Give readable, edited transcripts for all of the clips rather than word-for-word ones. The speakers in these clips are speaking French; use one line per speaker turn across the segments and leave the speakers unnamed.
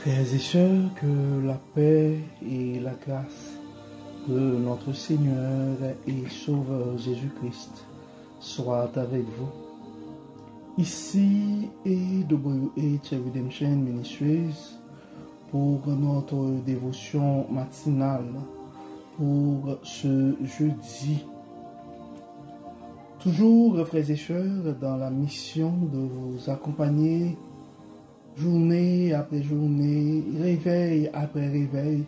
Frères et sœurs, que la paix et la grâce de notre Seigneur et Sauveur Jésus-Christ soient avec vous. Ici est WH Redemption Ministries pour notre dévotion matinale pour ce jeudi. Toujours, frères et sœurs, dans la mission de vous accompagner journée après journée, réveil après réveil,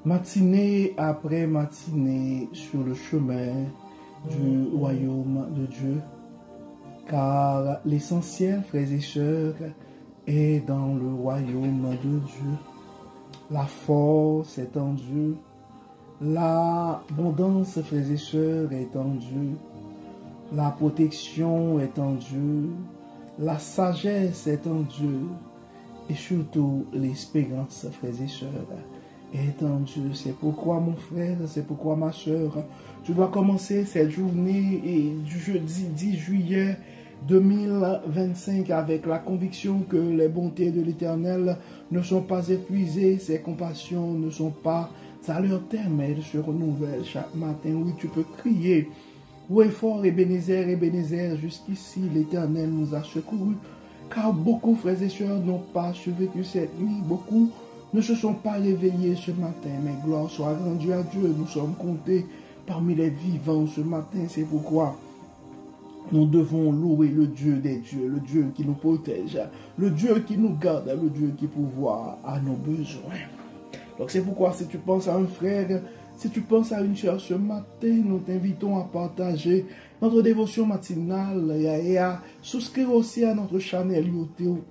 matinée après matinée sur le chemin du royaume de Dieu. Car l'essentiel, frères et sœurs, est dans le royaume de Dieu. La force est en Dieu. L'abondance, frères et sœurs, est en Dieu. La protection est en Dieu. La sagesse est en Dieu. Et surtout, l'espérance, frères et sœurs, est en Dieu. C'est pourquoi, mon frère, c'est pourquoi, ma sœur, tu dois commencer cette journée du jeudi 10 juillet 2025 avec la conviction que les bontés de l'Éternel ne sont pas épuisées, ses compassions ne sont pas à leur terme, elles se renouvellent chaque matin. Oui, tu peux crier, oui, fort Ebenezer, jusqu'ici l'Éternel nous a secourus. Car beaucoup, frères et sœurs, n'ont pas survécu cette nuit. Beaucoup ne se sont pas réveillés ce matin. Mais gloire soit rendue à Dieu. Nous sommes comptés parmi les vivants ce matin. C'est pourquoi nous devons louer le Dieu des dieux, le Dieu qui nous protège, le Dieu qui nous garde, le Dieu qui pourvoit à nos besoins. Donc c'est pourquoi si tu penses à un frère, si tu penses à une sœur ce matin, nous t'invitons à partager notre dévotion matinale et à souscrire aussi à notre chaîne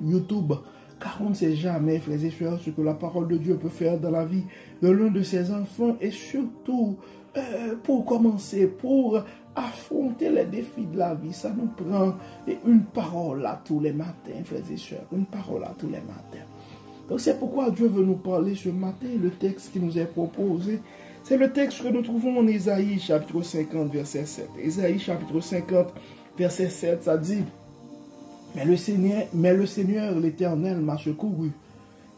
YouTube. Car on ne sait jamais, frères et sœurs, ce que la parole de Dieu peut faire dans la vie de l'un de ses enfants. Et surtout, pour commencer, pour affronter les défis de la vie, ça nous prend une parole à tous les matins, frères et sœurs. Une parole à tous les matins. Donc c'est pourquoi Dieu veut nous parler ce matin. Le texte qui nous est proposé, c'est le texte que nous trouvons en Ésaïe chapitre 50 verset 7. Ésaïe chapitre 50 verset 7, ça dit, mais le Seigneur l'Éternel m'a secouru.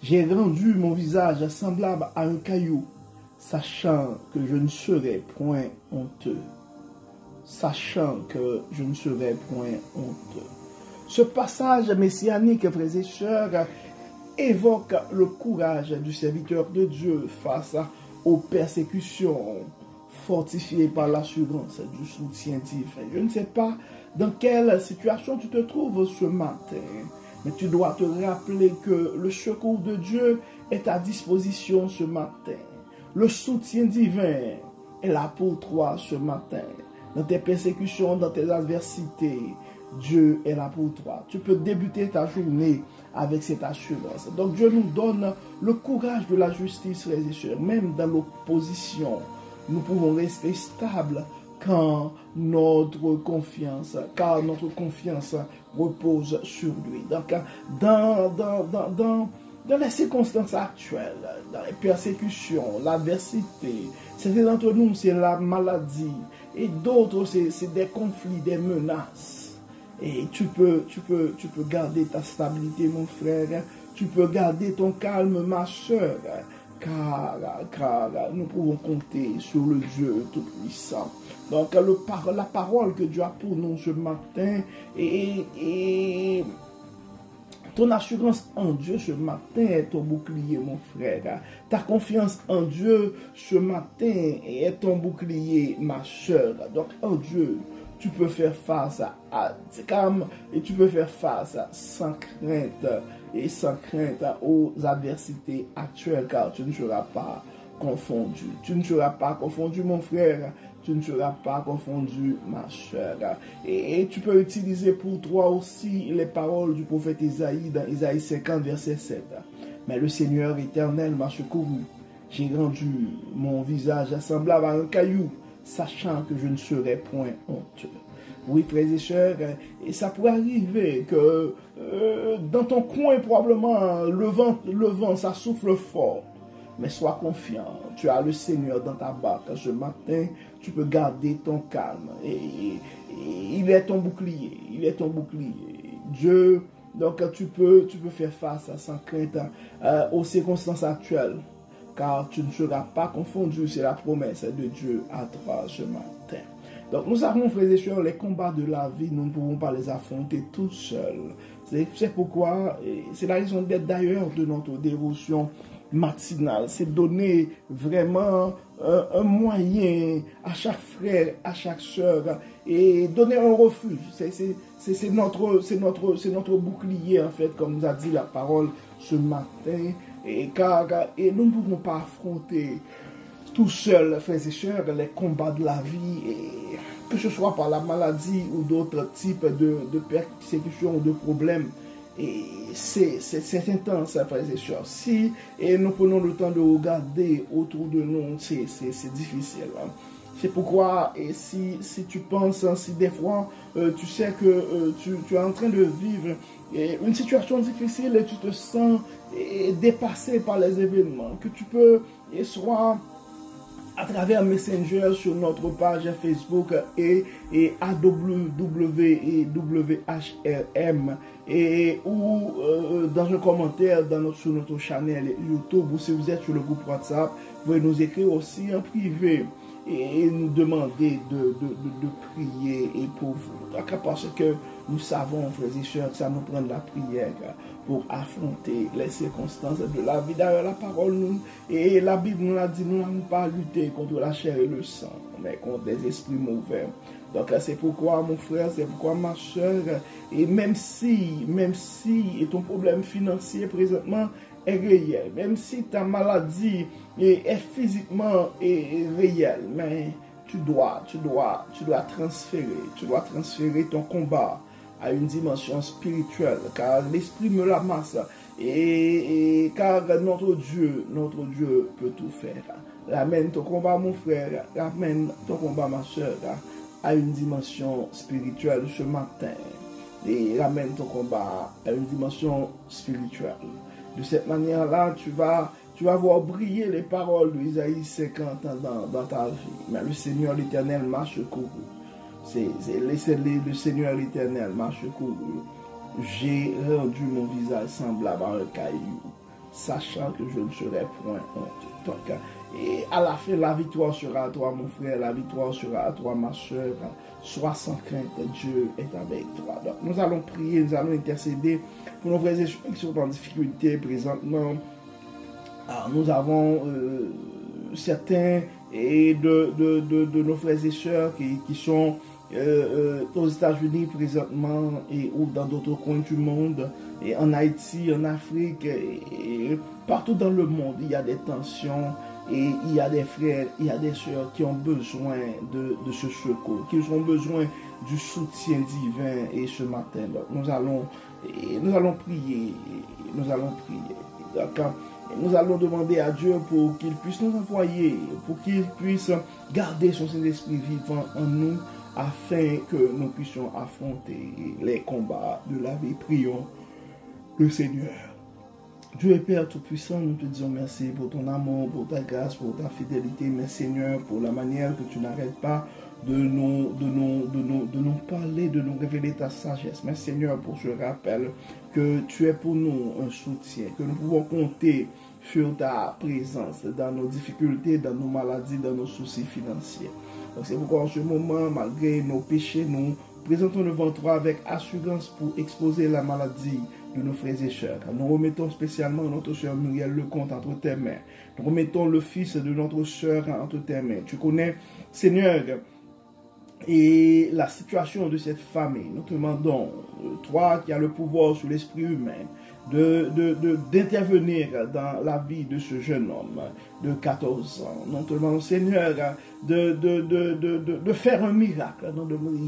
J'ai rendu mon visage semblable à un caillou, sachant que je ne serai point honteux. Sachant que je ne serai point honteux. Ce passage messianique, frères et sœurs, évoque le courage du serviteur de Dieu face aux persécutions, fortifié par l'assurance du soutien divin. Je ne sais pas dans quelle situation tu te trouves ce matin, mais tu dois te rappeler que le secours de Dieu est à disposition ce matin. Le soutien divin est là pour toi ce matin. Dans tes persécutions, dans tes adversités, Dieu est là pour toi. Tu peux débuter ta journée avec cette assurance. Donc Dieu nous donne le courage de la justice, frères et sœurs. Même dans l'opposition, nous pouvons rester stables car notre confiance repose sur lui. Donc dans les circonstances actuelles, dans les persécutions, l'adversité, certains d'entre nous, c'est la maladie, et d'autres, c'est des conflits, des menaces. Et tu peux garder ta stabilité, mon frère. Tu peux garder ton calme, ma soeur. Car nous pouvons compter sur le Dieu Tout-Puissant. Donc, la parole que Dieu a pour nous ce matin et ton assurance en Dieu ce matin est ton bouclier, mon frère. Ta confiance en Dieu ce matin est ton bouclier, ma soeur. Donc, en Dieu, tu peux faire face tu peux faire face sans crainte aux adversités actuelles, car tu ne seras pas confondu. Tu ne seras pas confondu, mon frère. Tu ne seras pas confondu, ma soeur. Et tu peux utiliser pour toi aussi les paroles du prophète Isaïe dans Isaïe 50, verset 7. Mais le Seigneur éternel m'a secouru. J'ai rendu mon visage semblable à un caillou, sachant que je ne serai point honteux. Oui, frères et sœurs, et ça pourrait arriver que dans ton coin, probablement, le vent, ça souffle fort. Mais sois confiant, tu as le Seigneur dans ta barque. Ce matin, tu peux garder ton calme. Et il est ton bouclier, il est ton bouclier. Dieu Donc tu peux faire face sans crainte aux circonstances actuelles, car tu ne seras pas confondu, c'est la promesse de Dieu à toi ce matin. Donc nous savons, frères et sœurs, les combats de la vie, nous ne pouvons pas les affronter tout seuls. C'est pourquoi, c'est la raison d'être d'ailleurs de notre dévotion matinale, c'est donner vraiment un moyen à chaque frère, à chaque sœur, et donner un refuge. C'est notre bouclier, en fait, comme nous a dit la parole ce matin, et nous ne pouvons pas affronter tout seul, frères et sœurs, les combats de la vie, et que ce soit par la maladie ou d'autres types de persécutions ou de problèmes. Et c'est intense, frères et sœurs. Si nous prenons le temps de regarder autour de nous, c'est difficile. Hein. C'est pourquoi, et si tu penses, si des fois tu sais que tu es en train de vivre une situation difficile et tu te sens dépassé par les événements, que tu peux, soit à travers Messenger sur notre page Facebook et AWW et WHRM ou dans un commentaire sur notre chaîne YouTube, ou si vous êtes sur le groupe WhatsApp, vous pouvez nous écrire aussi en privé et nous demander de prier et pour vous. Parce que nous savons, frères et sœurs, que ça nous prend de la prière pour affronter les circonstances de la vie. D'ailleurs, la parole et la Bible nous a dit, nous n'avons pas lutter contre la chair et le sang, mais contre des esprits mauvais. Donc c'est pourquoi, mon frère, c'est pourquoi ma soeur, et même si ton problème financier présentement est réel, même si ta maladie est physiquement réelle, mais tu dois transférer ton combat à une dimension spirituelle, car l'esprit me l'amasse, car notre Dieu peut tout faire. Ramène ton combat, mon frère, ramène ton combat, ma soeur, à une dimension spirituelle ce matin, et ramène ton combat à une dimension spirituelle. De cette manière-là, tu vas voir briller les paroles d'Isaïe 50 dans ta vie. Mais le Seigneur l'Éternel m'a secouru. Le Seigneur l'Éternel m'a secouru. J'ai rendu mon visage semblable à un caillou, sachant que je ne serai point honte. Donc, et à la fin, la victoire sera à toi, mon frère, la victoire sera à toi, ma soeur. Sois sans crainte, Dieu est avec toi. Donc, nous allons prier, nous allons intercéder pour nos frères et sœurs qui sont en difficulté présentement. Alors, nous avons certains de nos frères et sœurs qui sont aux États-Unis présentement ou dans d'autres coins du monde, et en Haïti, en Afrique, et partout dans le monde, il y a des tensions et il y a des frères, il y a des sœurs qui ont besoin de ce secours, qui ont besoin du soutien divin. Et ce matin, donc, nous allons prier. D'accord. Nous allons demander à Dieu pour qu'il puisse nous envoyer, pour qu'il puisse garder son Saint-Esprit vivant en nous, afin que nous puissions affronter les combats de la vie. Prions le Seigneur. Dieu et Père Tout-Puissant, nous te disons merci pour ton amour, pour ta grâce, pour ta fidélité, mais Seigneur, pour la manière que tu n'arrêtes pas de nous parler, de nous révéler ta sagesse. Mais Seigneur, pour ce rappel que tu es pour nous un soutien, que nous pouvons compter sur ta présence dans nos difficultés, dans nos maladies, dans nos soucis financiers. Donc c'est pourquoi en ce moment, malgré nos péchés, nous présentons devant toi avec assurance pour exposer la maladie de nos frères et sœurs. Nous remettons spécialement notre sœur Muriel Lecomte entre tes mains. Nous remettons le fils de notre sœur entre tes mains. Tu connais, Seigneur, et la situation de cette famille. Nous te demandons, toi qui as le pouvoir sur l'esprit humain, d'intervenir dans la vie de ce jeune homme de 14 ans. Nous te demandons, Seigneur, de faire un miracle.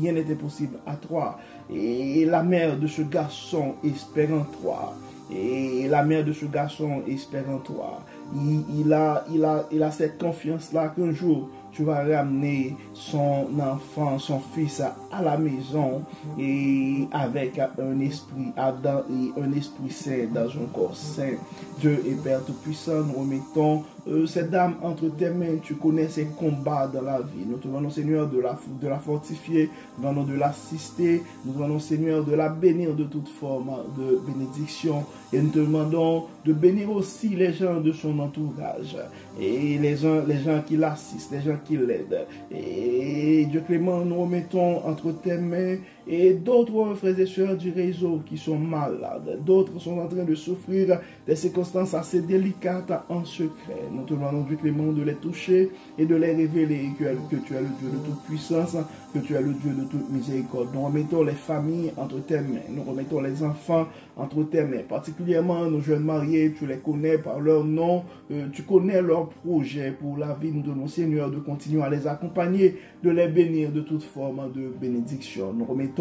Rien n'était possible à toi. Et la mère de ce garçon espère en toi. Et la mère de ce garçon espère en toi. il a cette confiance-là qu'un jour, tu vas ramener son enfant, son fils à la maison et avec un esprit Adam et un esprit saint dans un corps saint. Dieu est Père Tout-Puissant, nous remettons cette dame entre tes mains. Tu connais ses combats dans la vie. Nous te demandons, Seigneur, de la fortifier, nous demandons de l'assister, nous demandons, Seigneur, de la bénir de toute forme de bénédiction. Et nous te demandons de bénir aussi les gens de son entourage et les gens qui l'assistent, les gens qui l'aident. Et Dieu clément, nous remettons entre tes mains et d'autres frères et sœurs du réseau qui sont malades, d'autres sont en train de souffrir des circonstances assez délicates en secret. Nous te demandons, Dieu clément, de les toucher et de les révéler que tu es le Dieu de toute puissance, que tu es le Dieu de toute miséricorde. Nous remettons les familles entre tes mains, nous remettons les enfants entre tes mains, particulièrement nos jeunes mariés, tu les connais par leur nom, tu connais leurs projets pour la vie. Nous demandons, Seigneur, de continuer à les accompagner, de les bénir de toute forme de bénédiction. Nous remettons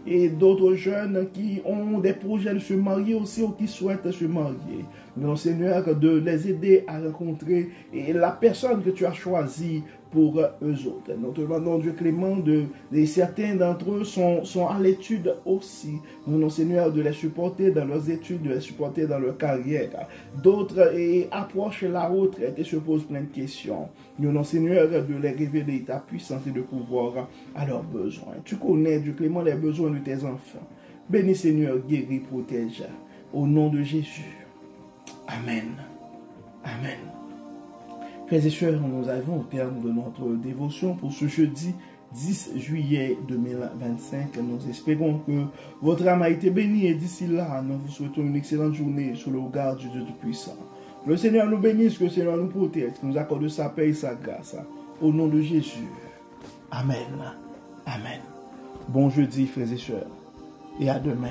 et d'autres jeunes qui ont des projets de se marier aussi ou qui souhaitent se marier. Nous demandons, Seigneur, de les aider à rencontrer la personne que tu as choisie pour eux autres. Nous te demandons, Dieu clément, certains d'entre eux sont à l'étude aussi. Nous demandons, Seigneur, de les supporter dans leurs études, de les supporter dans leur carrière. D'autres approchent la retraite et se posent plein de questions. Nous demandons, Seigneur, de les révéler ta puissance et de pouvoir à leurs besoins. Tu connais, Dieu clément, les besoins de tes enfants. Bénis, Seigneur, guéris, protège. Au nom de Jésus. Amen. Amen. Frères et sœurs, nous arrivons au terme de notre dévotion pour ce jeudi 10 juillet 2025. Nous espérons que votre âme a été bénie et d'ici là, nous vous souhaitons une excellente journée sous le regard du Dieu Tout-Puissant. Le Seigneur nous bénisse, que le Seigneur nous protège, qu'il nous accorde sa paix et sa grâce. Au nom de Jésus. Amen. Amen. Bon jeudi, frères et sœurs. Et à demain.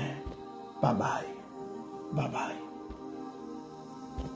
Bye bye. Bye bye.